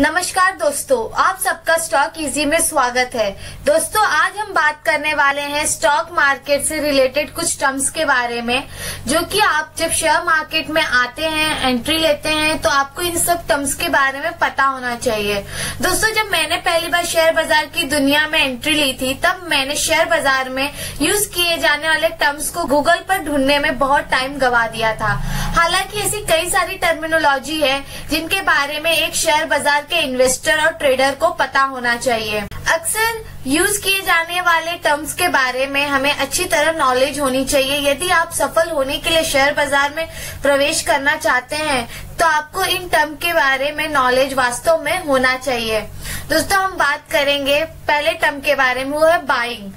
नमस्कार दोस्तों, आप सबका स्टॉक इजी में स्वागत है। दोस्तों, आज हम बात करने वाले हैं स्टॉक मार्केट से रिलेटेड कुछ टर्म्स के बारे में, जो कि आप जब शेयर मार्केट में आते हैं, एंट्री लेते हैं, तो आपको इन सब टर्म्स के बारे में पता होना चाहिए। दोस्तों, जब मैंने पहली बार शेयर बाजार की दुनिया में एंट्री ली थी, तब मैंने शेयर बाजार में यूज किए जाने वाले टर्म्स को गूगल पर ढूंढने में बहुत टाइम गवा दिया था। हालांकि ऐसी कई सारी टर्मिनोलॉजी है जिनके बारे में एक शेयर बाजार के इन्वेस्टर और ट्रेडर को पता होना चाहिए। अक्सर यूज किए जाने वाले टर्म्स के बारे में हमें अच्छी तरह नॉलेज होनी चाहिए। यदि आप सफल होने के लिए शेयर बाजार में प्रवेश करना चाहते हैं, तो आपको इन टर्म के बारे में नॉलेज वास्तव में होना चाहिए। दोस्तों, हम बात करेंगे पहले टर्म के बारे में, वो है बाइंग।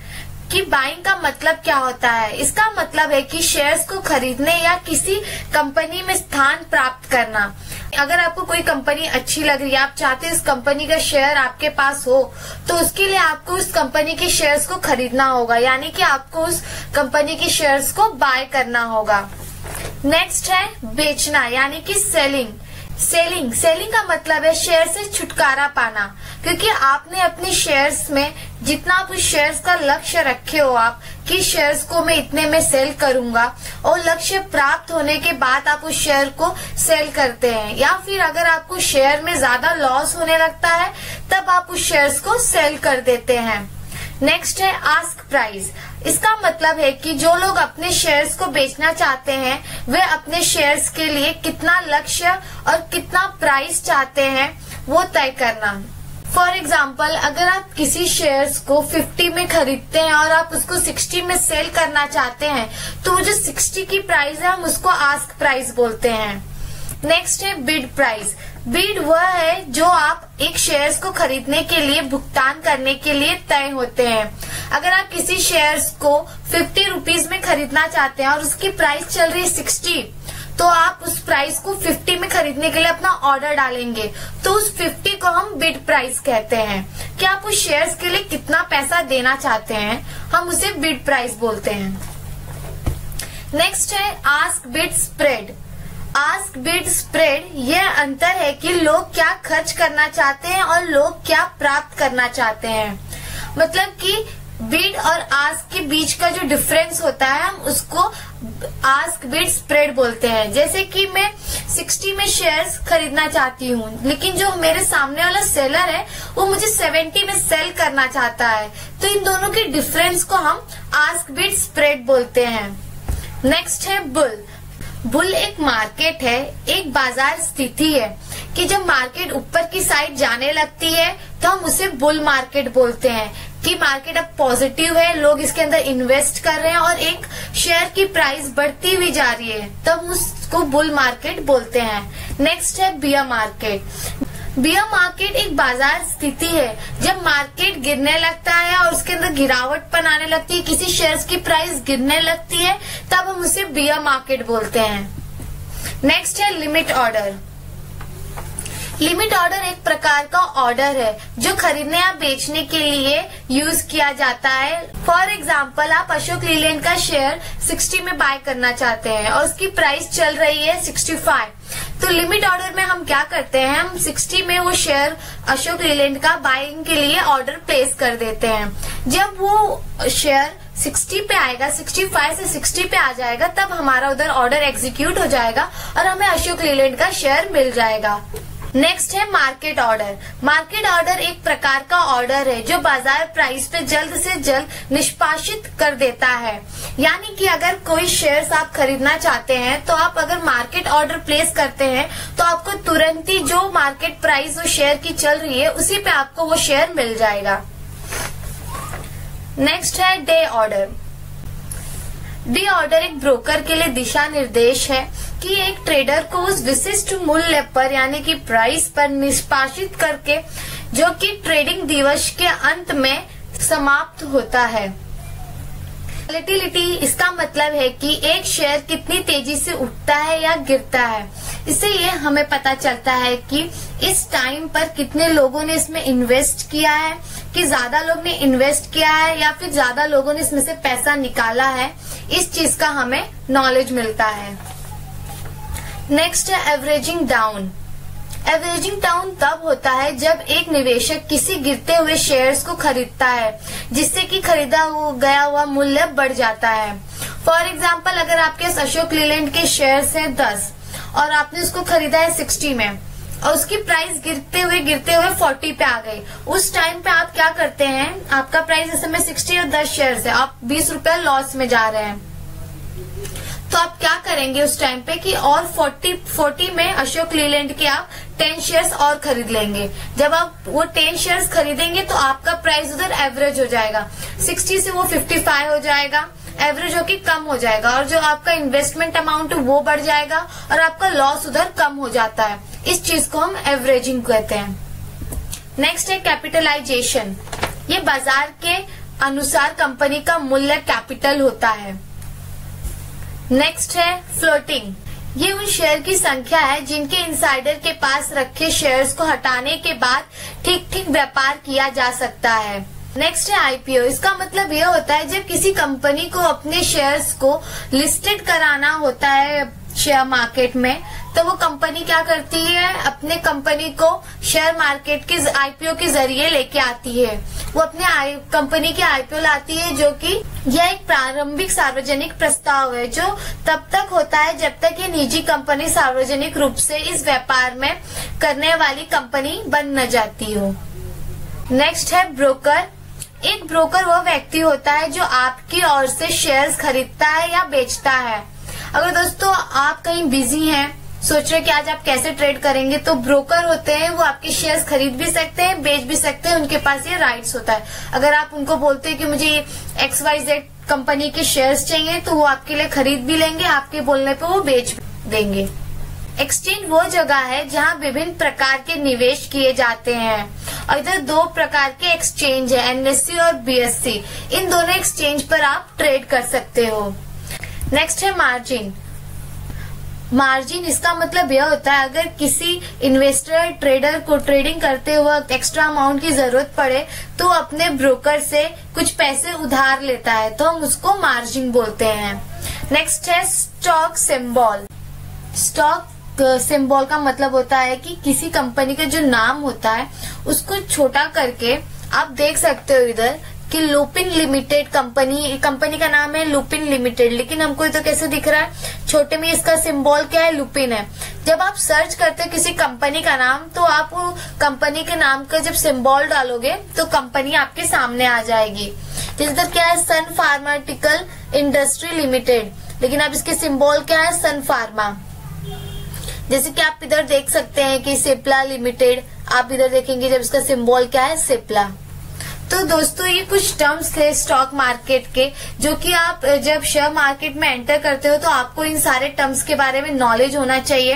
कि बाइंग का मतलब क्या होता है? इसका मतलब है कि शेयर्स को खरीदने या किसी कंपनी में स्थान प्राप्त करना। अगर आपको कोई कंपनी अच्छी लग रही है, आप चाहते हैं उस कंपनी का शेयर आपके पास हो, तो उसके लिए आपको उस कंपनी के शेयर्स को खरीदना होगा, यानी कि आपको उस कंपनी के शेयर्स को बाय करना होगा। नेक्स्ट है बेचना, यानी कि सेलिंग। सेलिंग का मतलब है शेयर से छुटकारा पाना, क्योंकि आपने अपने शेयर्स में जितना आप उस शेयर्स का लक्ष्य रखे हो, आप कि शेयर्स को मैं इतने में सेल करूंगा, और लक्ष्य प्राप्त होने के बाद आप उस शेयर को सेल करते हैं, या फिर अगर आपको शेयर में ज्यादा लॉस होने लगता है, तब आप उस शेयर्स को सेल कर देते हैं। नेक्स्ट है आस्क प्राइस। इसका मतलब है कि जो लोग अपने शेयर्स को बेचना चाहते हैं, वे अपने शेयर्स के लिए कितना लक्ष्य और कितना प्राइस चाहते हैं, वो तय करना। फॉर एग्जाम्पल, अगर आप किसी शेयर्स को 50 में खरीदते हैं और आप उसको 60 में सेल करना चाहते हैं, तो वो जो 60 की प्राइस है, हम उसको आस्क प्राइस बोलते हैं। नेक्स्ट है बिड प्राइस। बिड वह है जो आप एक शेयर्स को खरीदने के लिए भुगतान करने के लिए तय होते हैं। अगर आप किसी शेयर्स को 50 रुपीज में खरीदना चाहते हैं और उसकी प्राइस चल रही है 60, तो आप उस प्राइस को 50 में खरीदने के लिए अपना ऑर्डर डालेंगे, तो उस 50 को हम बिड प्राइस कहते हैं। कि आप उस शेयर्स के लिए कितना पैसा देना चाहते हैं, हम उसे बिड प्राइस बोलते हैं। नेक्स्ट है ask bid spread. Ask bid spread, यह अंतर है कि लोग क्या खर्च करना चाहते हैं और लोग क्या प्राप्त करना चाहते हैं। मतलब कि बिड और आस्क के बीच का जो डिफरेंस होता है, हम उसको आस्क बिड स्प्रेड बोलते हैं। जैसे कि मैं 60 में शेयर्स खरीदना चाहती हूँ, लेकिन जो मेरे सामने वाला सेलर है, वो मुझे 70 में सेल करना चाहता है, तो इन दोनों के डिफरेंस को हम आस्क बिड स्प्रेड बोलते हैं। नेक्स्ट है बुल। बुल एक मार्केट है, एक बाजार स्थिति है कि जब मार्केट ऊपर की साइड जाने लगती है, तो हम उसे बुल मार्केट बोलते हैं। कि मार्केट अब पॉजिटिव है, लोग इसके अंदर इन्वेस्ट कर रहे हैं और एक शेयर की प्राइस बढ़ती हुई जा रही है, तब उसको बुल मार्केट बोलते हैं। नेक्स्ट है बियर मार्केट। बियर मार्केट एक बाजार स्थिति है, जब मार्केट गिरने लगता है और उसके अंदर गिरावट आने लगती है, किसी शेयर्स की प्राइस गिरने लगती है, तब हम उसे बियर मार्केट बोलते हैं। नेक्स्ट है लिमिट ऑर्डर। लिमिट ऑर्डर एक प्रकार का ऑर्डर है जो खरीदने या बेचने के लिए यूज किया जाता है। फॉर एग्जाम्पल, आप अशोक लीलैंड का शेयर 60 में बाय करना चाहते हैं और उसकी प्राइस चल रही है 65, तो लिमिट ऑर्डर में हम क्या करते हैं, हम 60 में वो शेयर अशोक लीलैंड का बाइंग के लिए ऑर्डर प्लेस कर देते हैं। जब वो शेयर 60 पे आएगा, 65 से 60 पे आ जाएगा, तब हमारा उधर ऑर्डर एग्जीक्यूट हो जाएगा और हमें अशोक लीलैंड का शेयर मिल जाएगा। नेक्स्ट है मार्केट ऑर्डर। मार्केट ऑर्डर एक प्रकार का ऑर्डर है जो बाजार प्राइस पे जल्द से जल्द निष्पादित कर देता है। यानी कि अगर कोई शेयर्स आप खरीदना चाहते हैं, तो आप अगर मार्केट ऑर्डर प्लेस करते हैं, तो आपको तुरंत ही जो मार्केट प्राइस उस शेयर की चल रही है, उसी पे आपको वो शेयर मिल जाएगा। नेक्स्ट है डे ऑर्डर। डे ऑर्डर एक ब्रोकर के लिए दिशा निर्देश है कि एक ट्रेडर को उस विशिष्ट मूल्य पर, यानी कि प्राइस पर निष्पादित करके, जो कि ट्रेडिंग दिवस के अंत में समाप्त होता है। वोलेटिलिटी, इसका मतलब है कि एक शेयर कितनी तेजी से उठता है या गिरता है। इससे ये हमें पता चलता है कि इस टाइम पर कितने लोगों ने इसमें इन्वेस्ट किया है, कि ज्यादा लोग ने इन्वेस्ट किया है या फिर ज्यादा लोगों ने इसमें से पैसा निकाला है। इस चीज का हमें नॉलेज मिलता है। नेक्स्ट है एवरेजिंग डाउन। एवरेजिंग डाउन तब होता है जब एक निवेशक किसी गिरते हुए शेयर्स को खरीदता है, जिससे कि खरीदा गया हुआ मूल्य बढ़ जाता है। फॉर एग्जाम्पल, अगर आपके अशोक लीलैंड के शेयर्स हैं 10 और आपने उसको खरीदा है 60 में और उसकी प्राइस गिरते हुए 40 पे आ गई, उस टाइम पे आप क्या करते हैं, आपका प्राइस इस समय 60 और 10 शेयर्स है, आप 20 रुपया लॉस में जा रहे हैं, तो आप क्या करेंगे उस टाइम पे कि और 40 में अशोक लीलैंड के आप 10 शेयर्स और खरीद लेंगे। जब आप वो 10 शेयर्स खरीदेंगे तो आपका प्राइस उधर एवरेज हो जाएगा, 60 से वो 55 हो जाएगा, एवरेज होके कम हो जाएगा और जो आपका इन्वेस्टमेंट अमाउंट है वो बढ़ जाएगा और आपका लॉस उधर कम हो जाता है। इस चीज को हम एवरेजिंग कहते हैं। नेक्स्ट है कैपिटलाइजेशन। ये बाजार के अनुसार कंपनी का मूल्य कैपिटल होता है। नेक्स्ट है फ्लोटिंग। ये उन शेयर की संख्या है जिनके इनसाइडर के पास रखे शेयर्स को हटाने के बाद ठीक ठीक व्यापार किया जा सकता है। नेक्स्ट है आईपीओ। इसका मतलब यह होता है जब किसी कंपनी को अपने शेयर्स को लिस्टेड कराना होता है शेयर मार्केट में, तो वो कंपनी क्या करती है, अपने कंपनी को शेयर मार्केट के आईपीओ के जरिए लेके आती है। वो अपने कंपनी के आईपीओ लाती है, जो कि यह एक प्रारंभिक सार्वजनिक प्रस्ताव है जो तब तक होता है जब तक ये निजी कंपनी सार्वजनिक रूप से इस व्यापार में करने वाली कंपनी बन न जाती हो। नेक्स्ट है ब्रोकर। एक ब्रोकर वह व्यक्ति होता है जो आपकी ओर से शेयर्स खरीदता है या बेचता है। अगर दोस्तों आप कहीं बिजी हैं, सोच रहे कि आज आप कैसे ट्रेड करेंगे, तो ब्रोकर होते हैं, वो आपके शेयर्स खरीद भी सकते हैं, बेच भी सकते हैं, उनके पास ये राइट्स होता है। अगर आप उनको बोलते हैं कि मुझे XYZ कंपनी के शेयर्स चाहिए, तो वो आपके लिए खरीद भी लेंगे, आपके बोलने पे वो बेच देंगे। एक्सचेंज वो जगह है जहां विभिन्न प्रकार के निवेश किए जाते हैं और इधर 2 प्रकार के एक्सचेंज है, NSE और BSE। इन दोनों एक्सचेंज पर आप ट्रेड कर सकते हो। नेक्स्ट है मार्जिन। मार्जिन इसका मतलब यह होता है अगर किसी इन्वेस्टर ट्रेडर को ट्रेडिंग करते वक्त एक्स्ट्रा अमाउंट की जरूरत पड़े तो अपने ब्रोकर से कुछ पैसे उधार लेता है, तो हम उसको मार्जिन बोलते हैं। नेक्स्ट है स्टॉक सिंबल। स्टॉक सिंबल का मतलब होता है कि किसी कंपनी का जो नाम होता है उसको छोटा करके आप देख सकते हो इधर कि लुपिन लिमिटेड कंपनी का नाम है लुपिन लिमिटेड, लेकिन हमको तो कैसे दिख रहा है, छोटे में इसका सिंबल क्या है, लुपिन है। जब आप सर्च करते हो किसी कंपनी का नाम, तो आप वो कंपनी के नाम का जब सिंबल डालोगे तो कंपनी आपके सामने आ जाएगी। इधर क्या है, सन फार्मास्यूटिकल इंडस्ट्री लिमिटेड, लेकिन अब इसके सिंबल क्या है, सन फार्मा। जैसे कि आप इधर देख सकते हैं कि सिप्ला लिमिटेड, आप इधर देखेंगे जब इसका सिंबल क्या है, सिप्ला। तो दोस्तों ये कुछ टर्म्स थे स्टॉक मार्केट के, जो कि आप जब शेयर मार्केट में एंटर करते हो तो आपको इन सारे टर्म्स के बारे में नॉलेज होना चाहिए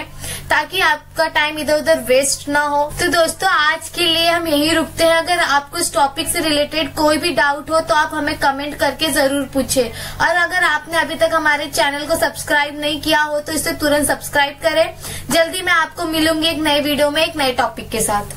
ताकि आपका टाइम इधर उधर वेस्ट ना हो। तो दोस्तों आज के लिए हम यही रुकते हैं। अगर आपको इस टॉपिक से रिलेटेड कोई भी डाउट हो तो आप हमें कमेंट करके जरूर पूछे, और अगर आपने अभी तक हमारे चैनल को सब्सक्राइब नहीं किया हो तो इसे तुरंत सब्सक्राइब करें। जल्दी मैं आपको मिलूंगी एक नए वीडियो में एक नए टॉपिक के साथ।